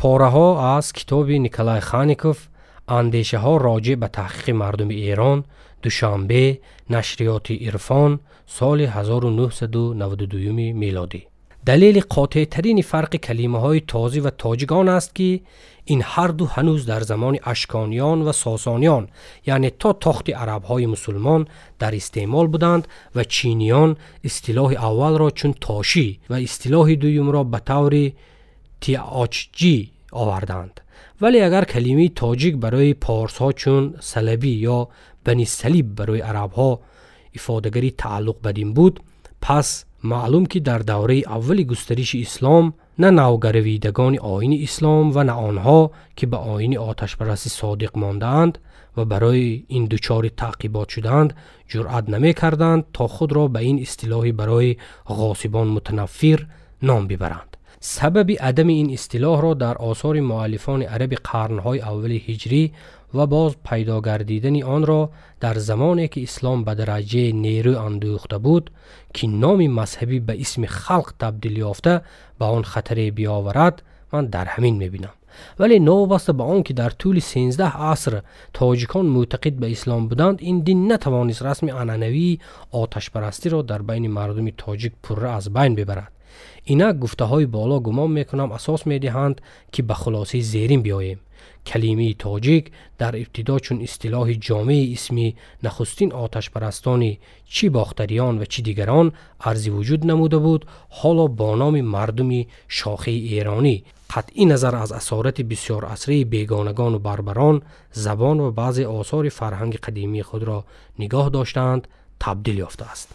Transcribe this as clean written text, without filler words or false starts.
پاره‌ها از کتاب نیکولای خانیکوف اندیشه ها راجع به تحقیق مردم ایران، دوشنبه، نشریات عرفان، سال 1992 میلادی. دلیل قاطع ترین فرق کلمه های تازی و تاجیک آن است که این هر دو هنوز در زمان اشکانیان و ساسانیان، یعنی تا تخت عرب های مسلمان، در استعمال بودند و چینیان اصطلاح اول را چون تاشی و اصطلاح دوم را به طور تیاچجی آوردند. ولی اگر کلمه تاجیک برای پارس ها چون صلیبی یا بنی صلیب برای عرب ها افادهگری تعلق بدین بود، پس معلوم که در دوره اول گسترش اسلام نه نوگرویدگان آیین اسلام و نه آنها که به آیین آتش پرستی صادق ماندند و برای این دچار تعقیبات شدند جرأت نمی کردند تا خود را به این اصطلاح برای غاصبان متنفر نام ببرند. سبب عدم این اصطلاح را در آثار مؤلفان عرب قرنهای اول هجری و باز پیدا گردیدن آن را در زمانی که اسلام به درجه نیرو اندوخته بود که نام مذهبی به اسم خلق تبدیل یافته به آن خطر بیاورد من در همین میبینم. ولی نوبسته به آن که در طول 13 عصر تاجیکان معتقد به اسلام بودند، این دین نتوانست رسم عنعنوی آتش پرستی را در بین مردم تاجیک پره از بین ببرد. اینک گفته های بالا گمان میکنم اساس میدهند که به خلاصه زیرین بیاییم. کلمه تاجیک در ابتدا چون اصطلاح جامع اسمی نخستین آتش پرستان چی باختریان و چی دیگران ارزی وجود نموده بود، حالا با نام مردم شاخه ایرانی قطعی نظر از اسارت بسیار عصری بیگانگان و بربران زبان و بعضی آثار فرهنگ قدیمی خود را نگاه داشتند تبدیل یافته است.